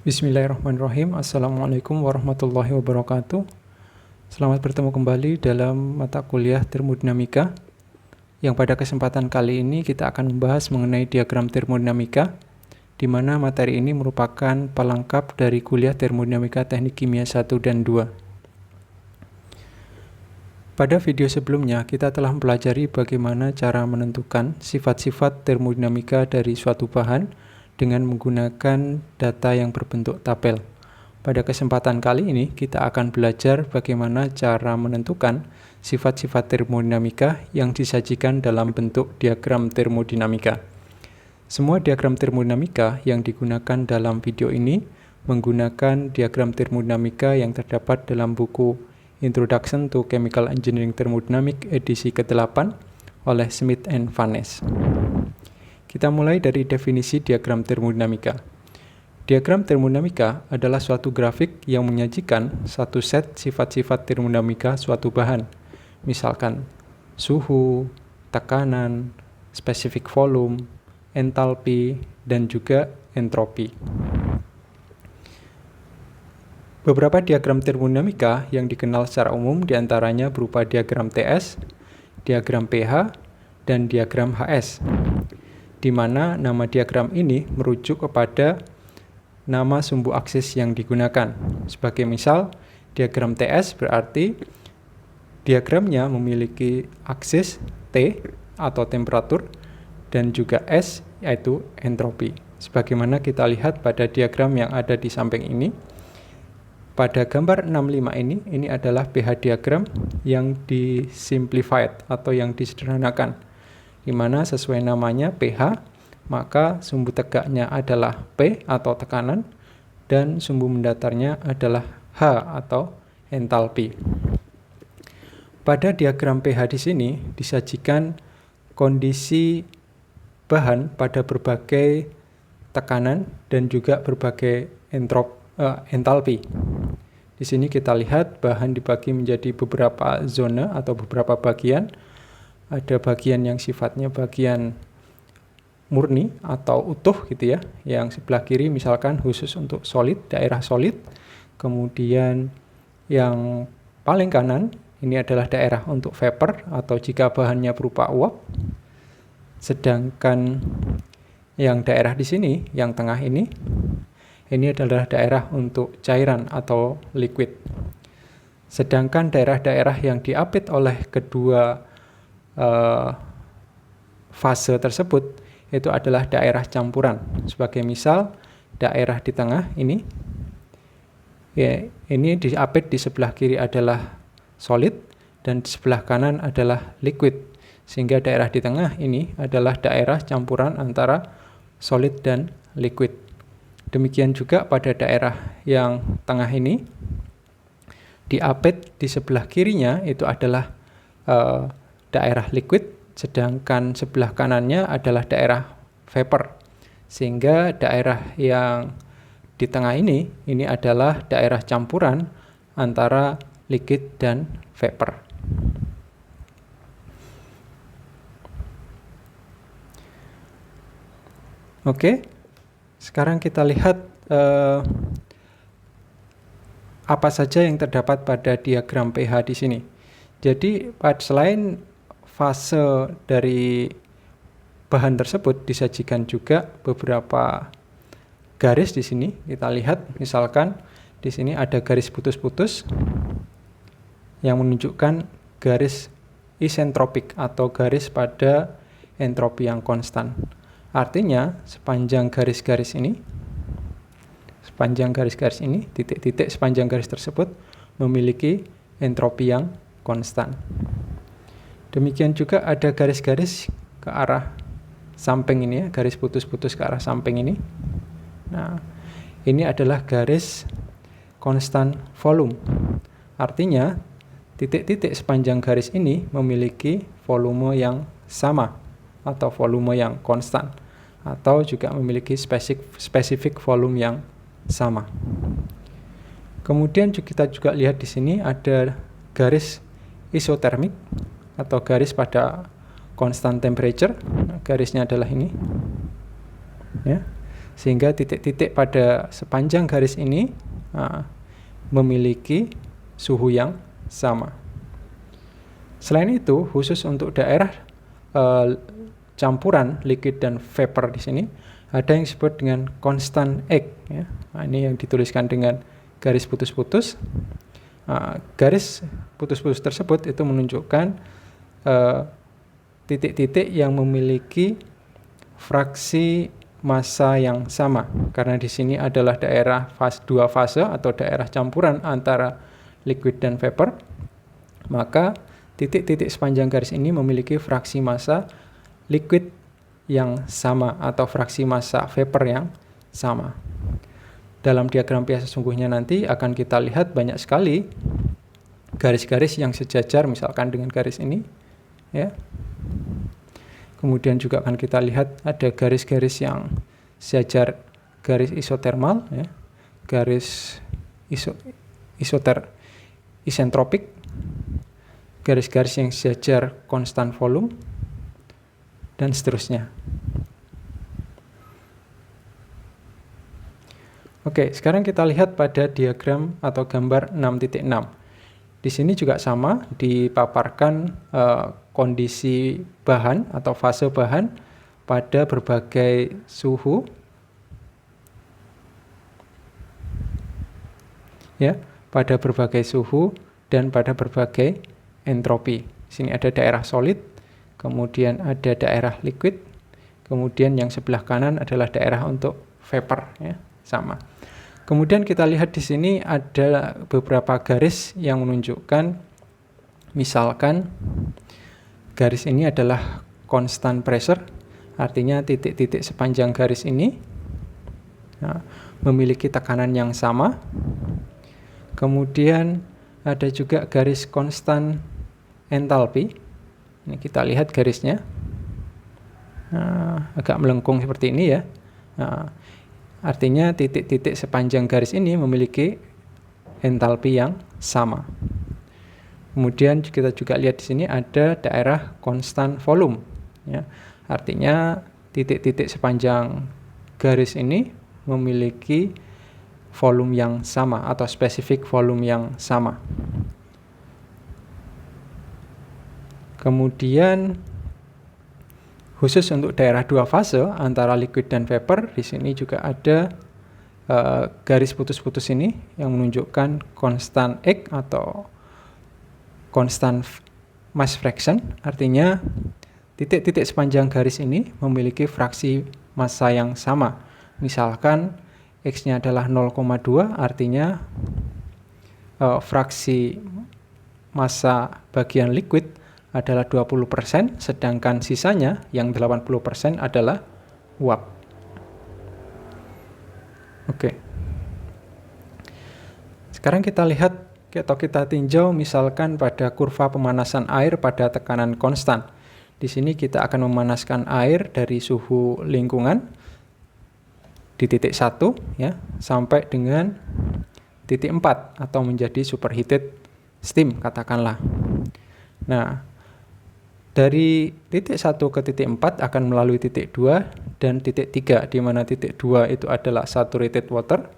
Bismillahirrahmanirrahim. Assalamualaikum warahmatullahi wabarakatuh. Selamat bertemu kembali dalam mata kuliah termodinamika, yang pada kesempatan kali ini kita akan membahas mengenai diagram termodinamika, di mana materi ini merupakan pelengkap dari kuliah termodinamika teknik kimia 1 dan 2. Pada video sebelumnya, kita telah mempelajari bagaimana cara menentukan sifat-sifat termodinamika dari suatu bahan dengan menggunakan data yang berbentuk tabel. Pada kesempatan kali ini, kita akan belajar bagaimana cara menentukan sifat-sifat termodinamika yang disajikan dalam bentuk diagram termodinamika. Semua diagram termodinamika yang digunakan dalam video ini menggunakan diagram termodinamika yang terdapat dalam buku Introduction to Chemical Engineering Thermodynamics edisi ke-8 oleh Smith and Van Ness. Kita mulai dari definisi diagram termodinamika. Diagram termodinamika adalah suatu grafik yang menyajikan satu set sifat-sifat termodinamika suatu bahan, misalkan suhu, tekanan, spesifik volume, entalpi, dan juga entropi. Beberapa diagram termodinamika yang dikenal secara umum diantaranya berupa diagram TS, diagram pH, dan diagram HS, di mana nama diagram ini merujuk kepada nama sumbu aksis yang digunakan. Sebagai misal, diagram TS berarti diagramnya memiliki aksis T atau temperatur dan juga S yaitu entropi. Sebagaimana kita lihat pada diagram yang ada di samping ini. Pada gambar 65 ini adalah pH diagram yang disimplified atau yang disederhanakan, di mana sesuai namanya pH, maka sumbu tegaknya adalah P atau tekanan, dan sumbu mendatarnya adalah H atau entalpi. Pada diagram pH di sini disajikan kondisi bahan pada berbagai tekanan dan juga berbagai entalpi. Di sini kita lihat bahan dibagi menjadi beberapa zona atau beberapa bagian. Ada bagian yang sifatnya bagian murni atau utuh gitu ya. Yang sebelah kiri misalkan khusus untuk solid, daerah solid. Kemudian yang paling kanan ini adalah daerah untuk vapor atau jika bahannya berupa uap. Sedangkan yang daerah di sini, yang tengah ini adalah daerah untuk cairan atau liquid. Sedangkan daerah-daerah yang diapit oleh kedua fase tersebut itu adalah daerah campuran. Sebagai misal daerah di tengah ini diapit di sebelah kiri adalah solid dan di sebelah kanan adalah liquid, sehingga daerah di tengah ini adalah daerah campuran antara solid dan liquid. Demikian juga pada daerah yang tengah ini diapit di sebelah kirinya itu adalah daerah liquid, sedangkan sebelah kanannya adalah daerah vapor. Sehingga daerah yang di tengah ini adalah daerah campuran antara liquid dan vapor. Oke, sekarang kita lihat apa saja yang terdapat pada diagram pH di sini. Jadi selain fase dari bahan tersebut disajikan juga beberapa garis di sini. Kita lihat misalkan di sini ada garis putus-putus yang menunjukkan garis isentropik atau garis pada entropi yang konstan. Artinya sepanjang garis-garis ini, titik-titik sepanjang garis tersebut memiliki entropi yang konstan. Demikian juga ada garis-garis ke arah samping ini ya, garis putus-putus ke arah samping ini. Nah, ini adalah garis konstan volume. Artinya, titik-titik sepanjang garis ini memiliki volume yang sama atau volume yang konstan, atau juga memiliki spesifik volume yang sama. Kemudian kita juga lihat di sini ada garis isotermik atau garis pada constant temperature. Garisnya adalah ini ya. Sehingga titik-titik pada sepanjang garis ini memiliki suhu yang sama. Selain itu, khusus untuk daerah campuran liquid dan vapor di sini, ada yang disebut dengan constant X. Ya. Nah, ini yang dituliskan dengan garis putus-putus. Garis putus-putus tersebut itu menunjukkan titik-titik yang memiliki fraksi massa yang sama, karena di sini adalah daerah dua fase atau daerah campuran antara liquid dan vapor, maka titik-titik sepanjang garis ini memiliki fraksi massa liquid yang sama atau fraksi massa vapor yang sama. Dalam diagram pH sesungguhnya nanti akan kita lihat banyak sekali garis-garis yang sejajar, misalkan dengan garis ini, ya. Kemudian juga akan kita lihat ada garis-garis yang sejajar garis isothermal, ya, garis isentropik, garis-garis yang sejajar konstan volume, dan seterusnya. Oke, sekarang kita lihat pada diagram atau gambar 6.6. Di sini juga sama, dipaparkan kondisi bahan atau fase bahan pada berbagai suhu, ya, pada berbagai suhu dan pada berbagai entropi. Di sini ada daerah solid, kemudian ada daerah liquid, kemudian yang sebelah kanan adalah daerah untuk vapor, ya, sama. Kemudian kita lihat di sini ada beberapa garis yang menunjukkan, misalkan garis ini adalah constant pressure, artinya titik-titik sepanjang garis ini memiliki tekanan yang sama. Kemudian ada juga garis constant enthalpy. Ini kita lihat garisnya agak melengkung seperti ini, ya. Artinya titik-titik sepanjang garis ini memiliki entalpi yang sama. Kemudian kita juga lihat di sini ada daerah constant volume, ya. Artinya titik-titik sepanjang garis ini memiliki volume yang sama atau spesifik volume yang sama. Kemudian khusus untuk daerah dua fase antara liquid dan vapor, di sini juga ada garis putus-putus ini yang menunjukkan constant X atau constant mass fraction, artinya titik-titik sepanjang garis ini memiliki fraksi massa yang sama. Misalkan X-nya adalah 0,2, artinya fraksi massa bagian liquid adalah 20%, sedangkan sisanya yang 80% adalah uap. Oke. Sekarang kita lihat atau kita tinjau misalkan pada kurva pemanasan air pada tekanan konstan. Di sini kita akan memanaskan air dari suhu lingkungan di titik 1, ya, sampai dengan titik 4 atau menjadi superheated steam, katakanlah. Nah, dari titik 1 ke titik 4 akan melalui titik 2 dan titik 3, di mana titik 2 itu adalah saturated water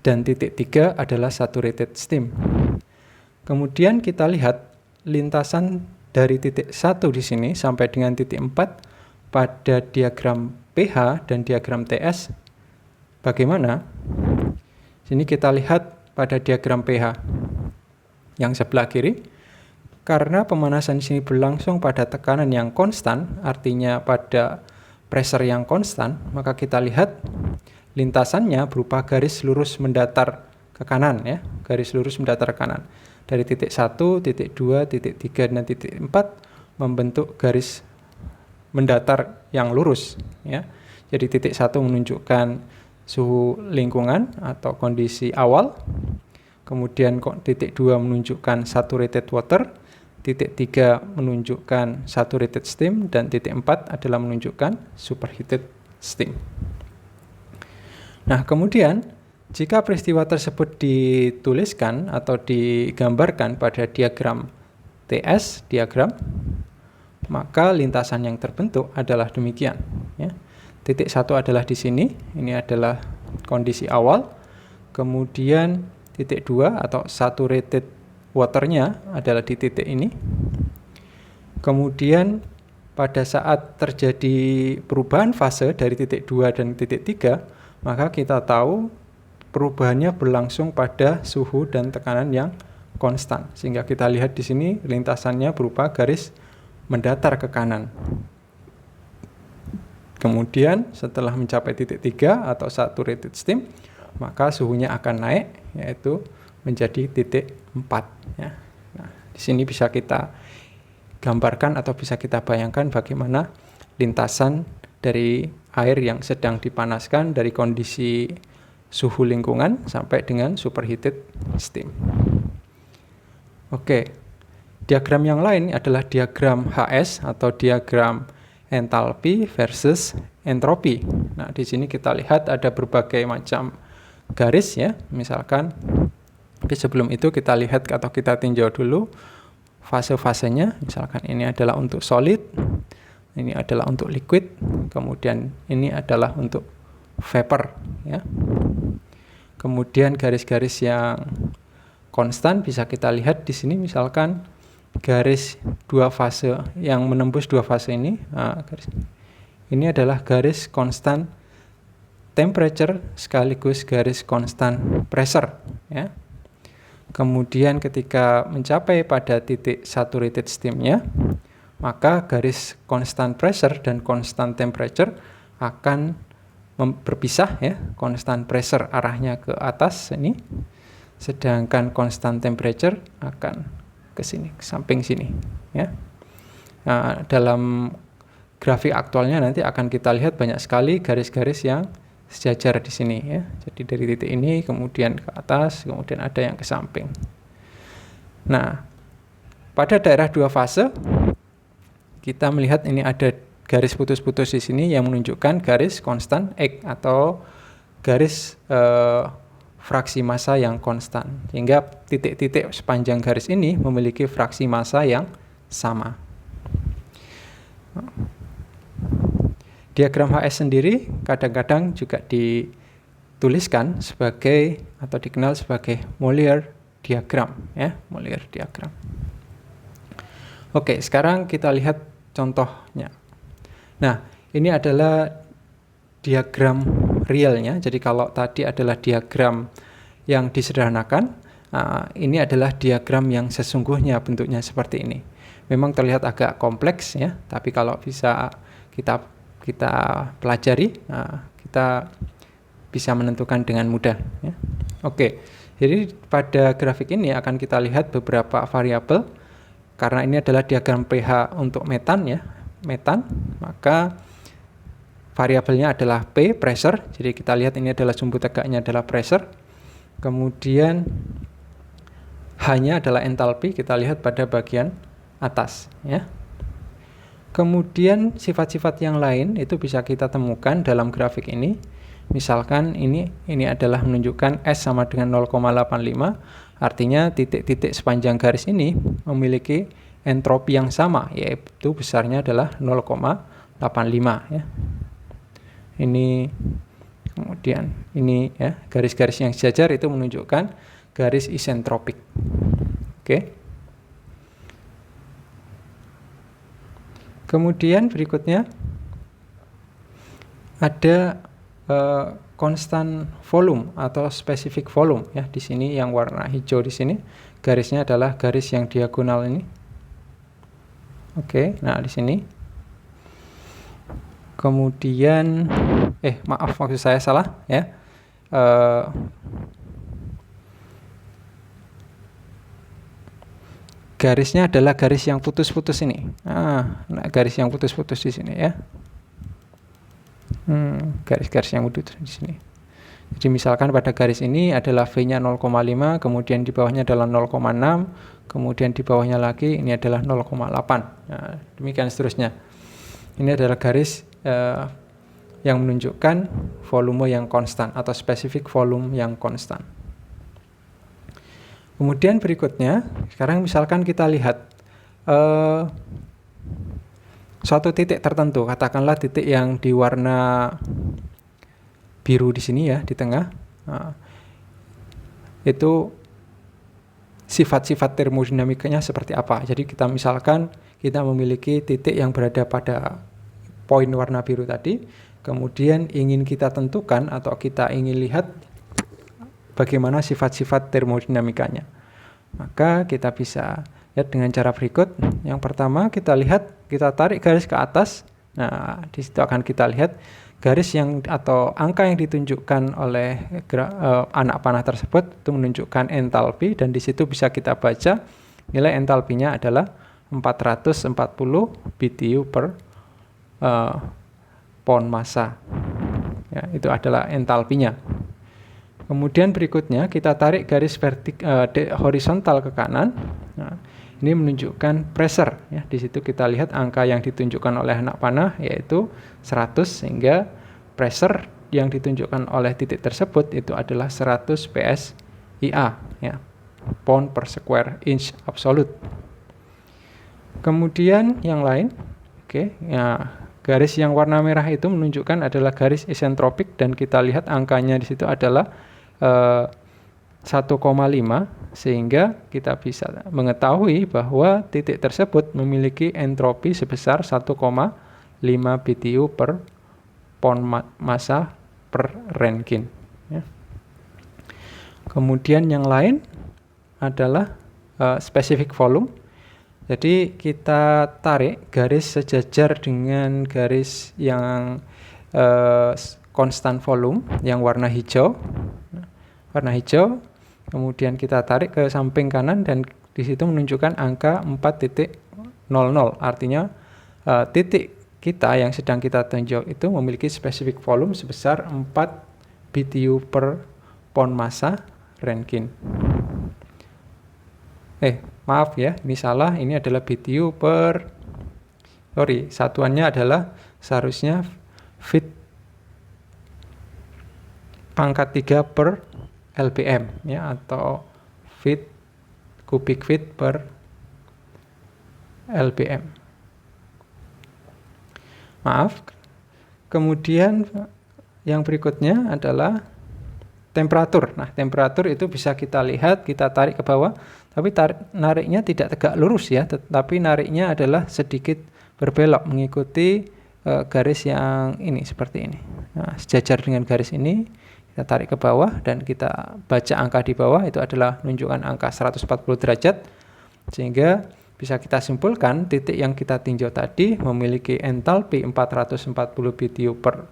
dan titik 3 adalah saturated steam. Kemudian kita lihat lintasan dari titik 1 di sini sampai dengan titik 4 pada diagram pH dan diagram TS bagaimana? Sini kita lihat pada diagram pH yang sebelah kiri. Karena pemanasan di sini berlangsung pada tekanan yang konstan, artinya pada pressure yang konstan, maka kita lihat lintasannya berupa garis lurus mendatar ke kanan, ya, garis lurus mendatar ke kanan. Dari titik 1, titik 2, titik 3, dan titik 4 membentuk garis mendatar yang lurus, ya. Jadi titik 1 menunjukkan suhu lingkungan atau kondisi awal, kemudian titik 2 menunjukkan saturated water, titik 3 menunjukkan saturated steam, dan titik 4 adalah menunjukkan superheated steam. Nah, kemudian jika peristiwa tersebut dituliskan atau digambarkan pada diagram TS, maka lintasan yang terbentuk adalah demikian, ya. Titik 1 adalah di sini, ini adalah kondisi awal. Kemudian titik 2 atau saturated waternya adalah di titik ini. Kemudian pada saat terjadi perubahan fase dari titik 2 dan titik 3, maka kita tahu perubahannya berlangsung pada suhu dan tekanan yang konstan. Sehingga kita lihat di sini lintasannya berupa garis mendatar ke kanan. Kemudian setelah mencapai titik 3 atau saturated steam, maka suhunya akan naik, yaitu menjadi titik 4. Ya. Nah, di sini bisa kita gambarkan atau bisa kita bayangkan bagaimana lintasan dari air yang sedang dipanaskan dari kondisi suhu lingkungan sampai dengan superheated steam. Oke, diagram yang lain adalah diagram HS atau diagram entalpi versus entropi. Nah, di sini kita lihat ada berbagai macam garis ya. Misalkan, tapi sebelum itu kita lihat atau kita tinjau dulu fase-fasenya. Misalkan ini adalah untuk solid, ini adalah untuk liquid, kemudian ini adalah untuk vapor ya. Kemudian garis-garis yang konstan bisa kita lihat di sini, misalkan garis dua fase yang menembus dua fase ini. Nah, ini adalah garis konstan temperature sekaligus garis konstan pressure ya. Kemudian ketika mencapai pada titik saturated steam-nya, maka garis konstan pressure dan konstan temperature akan berpisah ya. Konstan pressure arahnya ke atas ini, sedangkan konstan temperature akan ke sini, ke samping sini ya. Nah, dalam grafik aktualnya nanti akan kita lihat banyak sekali garis-garis yang sejajar di sini ya. Jadi dari titik ini kemudian ke atas, kemudian ada yang ke samping. Nah, pada daerah dua fase kita melihat ini ada garis putus-putus di sini yang menunjukkan garis konstan X atau garis fraksi massa yang konstan, sehingga titik-titik sepanjang garis ini memiliki fraksi massa yang sama. Diagram HS sendiri kadang-kadang juga dituliskan sebagai atau dikenal sebagai Mollier diagram ya, Mollier diagram. Oke, sekarang kita lihat contohnya. Nah, ini adalah diagram realnya. Jadi kalau tadi adalah diagram yang disederhanakan, ini adalah diagram yang sesungguhnya bentuknya seperti ini. Memang terlihat agak kompleks ya, tapi kalau bisa kita pelajari, kita bisa menentukan dengan mudah ya. Oke, jadi pada grafik ini akan kita lihat beberapa variabel. Karena ini adalah diagram pH untuk metan ya, metan, maka variabelnya adalah P, pressure. Jadi kita lihat ini adalah sumbu tegaknya adalah pressure. Kemudian H-nya adalah entalpi, kita lihat pada bagian atas ya. Kemudian sifat-sifat yang lain itu bisa kita temukan dalam grafik ini. Misalkan ini adalah menunjukkan S sama dengan 0,85, artinya titik-titik sepanjang garis ini memiliki entropi yang sama, yaitu besarnya adalah 0,85 ya. Ini kemudian ini ya, garis-garis yang sejajar itu menunjukkan garis isentropik. Oke. Kemudian berikutnya ada konstan volume atau specific volume ya. Di sini yang warna hijau di sini garisnya adalah garis yang diagonal ini. Oke, nah di sini. Kemudian maaf, maksud saya salah ya. Garisnya adalah garis yang putus-putus ini. Nah, garis yang putus-putus di sini ya. Garis-garis yang putus di sini. Jadi misalkan pada garis ini adalah V-nya 0,5, kemudian di bawahnya adalah 0,6, kemudian di bawahnya lagi ini adalah 0,8. Nah, demikian seterusnya. Ini adalah garis yang menunjukkan volume yang konstan atau specific volume yang konstan. Kemudian berikutnya, sekarang misalkan kita lihat suatu titik tertentu, katakanlah titik yang di warna biru di sini ya, di tengah. Nah, itu sifat-sifat termodinamikanya seperti apa. Jadi kita misalkan kita memiliki titik yang berada pada poin warna biru tadi, kemudian ingin kita tentukan atau kita ingin lihat bagaimana sifat-sifat termodinamikanya. Maka kita bisa lihat dengan cara berikut. Yang pertama kita lihat, kita tarik garis ke atas. Nah, di situ akan kita lihat garis yang atau angka yang ditunjukkan oleh anak panah tersebut itu menunjukkan entalpi, dan di situ bisa kita baca nilai entalpinya adalah 440 BTU per pound massa. Ya, itu adalah entalpinya. Kemudian berikutnya kita tarik garis horizontal ke kanan. Nah, ini menunjukkan pressure ya. Di situ kita lihat angka yang ditunjukkan oleh anak panah yaitu 100, sehingga pressure yang ditunjukkan oleh titik tersebut itu adalah 100 PSIA ya, pound per square inch absolute. Kemudian yang lain, ya, garis yang warna merah itu menunjukkan adalah garis isentropik, dan kita lihat angkanya di situ adalah 1,5, sehingga kita bisa mengetahui bahwa titik tersebut memiliki entropi sebesar 1,5 BTU per pound massa per Rankine ya. Kemudian yang lain adalah specific volume. Jadi kita tarik garis sejajar dengan garis yang konstan volume yang warna hijau. Kemudian kita tarik ke samping kanan, dan di situ menunjukkan angka 4.00. Artinya titik kita yang sedang kita tunjuk itu memiliki specific volume sebesar 4 BTU per pound massa Rankine. Maaf ya, ini salah, ini adalah BTU satuannya adalah seharusnya feet pangkat 3 per LBM ya, atau cubic feet per LBM. Maaf. Kemudian yang berikutnya adalah temperatur. Nah, temperatur itu bisa kita lihat, kita tarik ke bawah, tapi nariknya tidak tegak lurus ya, tetapi nariknya adalah sedikit berbelok mengikuti garis yang ini, seperti ini. Nah, sejajar dengan garis ini, kita tarik ke bawah dan kita baca angka di bawah itu adalah menunjukkan angka 140 derajat, sehingga bisa kita simpulkan titik yang kita tinjau tadi memiliki entalpi 440 BTU per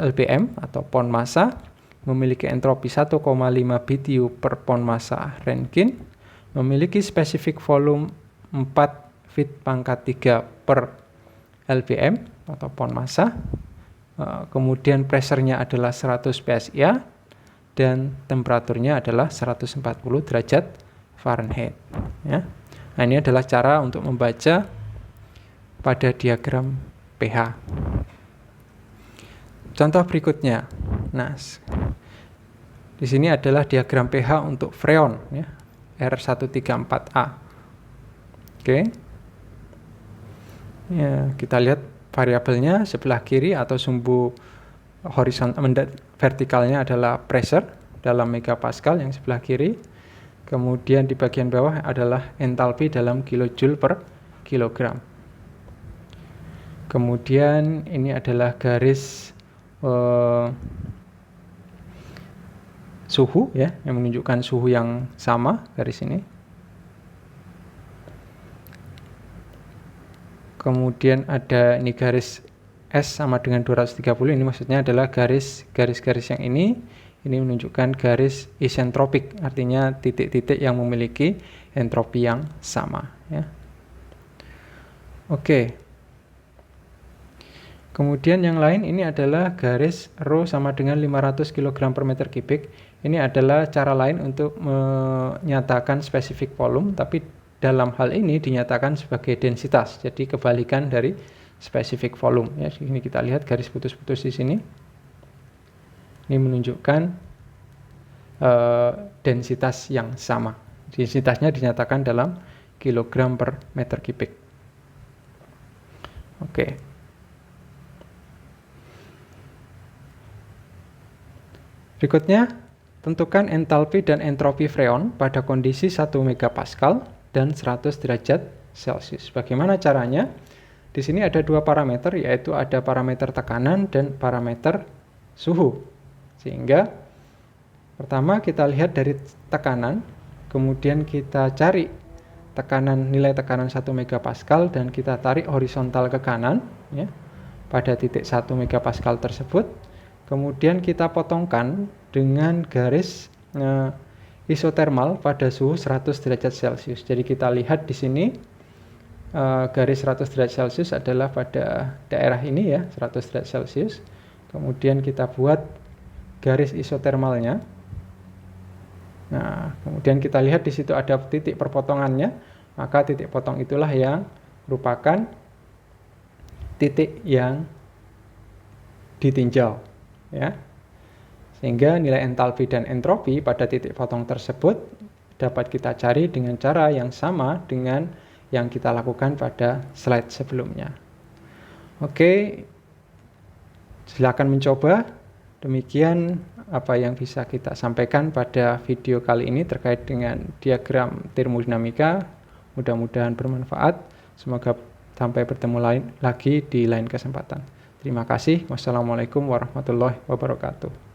LBM atau pound massa, memiliki entropi 1,5 BTU per pound massa Rankine, memiliki specific volume 4 feet pangkat 3 per LBM atau pound massa, kemudian pressure-nya adalah 100 PSI dan temperaturnya adalah 140 derajat Fahrenheit ya. Nah, ini adalah cara untuk membaca pada diagram pH. Contoh berikutnya. Nah, di sini adalah diagram pH untuk freon ya, R134A. Ya, kita lihat variabelnya sebelah kiri atau sumbu horizontal vertikalnya adalah pressure dalam megapascal yang sebelah kiri. Kemudian di bagian bawah adalah entalpi dalam kilojoule per kilogram. Kemudian ini adalah garis suhu ya, yang menunjukkan suhu yang sama, garis ini. Kemudian ada ini garis S sama dengan 230, ini maksudnya adalah garis-garis yang ini menunjukkan garis isentropik, artinya titik-titik yang memiliki entropi yang sama ya. Kemudian yang lain ini adalah garis rho sama dengan 500 kg per meter kubik. Ini adalah cara lain untuk menyatakan specific volume, tapi dalam hal ini dinyatakan sebagai densitas. Jadi kebalikan dari specific volume ya. Ini kita lihat garis putus-putus di sini. Ini menunjukkan densitas yang sama. Densitasnya dinyatakan dalam kilogram per meter kubik. Oke. Berikutnya, tentukan entalpi dan entropi freon pada kondisi 1 megapascal dan 100 derajat Celcius. Bagaimana caranya? Di sini ada dua parameter, yaitu ada parameter tekanan dan parameter suhu. Sehingga pertama kita lihat dari tekanan, kemudian kita cari nilai tekanan 1 megapascal dan kita tarik horizontal ke kanan ya, pada titik 1 megapascal tersebut. Kemudian kita potongkan dengan garis isotermal pada suhu 100 derajat Celcius. Jadi kita lihat di sini garis 100 derajat Celcius adalah pada daerah ini ya, 100 derajat Celcius. Kemudian kita buat garis isotermalnya. Nah, kemudian kita lihat di situ ada titik perpotongannya, maka titik potong itulah yang merupakan titik yang ditinjau ya. Sehingga nilai entalpi dan entropi pada titik potong tersebut dapat kita cari dengan cara yang sama dengan yang kita lakukan pada slide sebelumnya. Oke, silakan mencoba. Demikian apa yang bisa kita sampaikan pada video kali ini terkait dengan diagram termodinamika. Mudah-mudahan bermanfaat. Semoga sampai bertemu lagi di lain kesempatan. Terima kasih. Wassalamualaikum warahmatullahi wabarakatuh.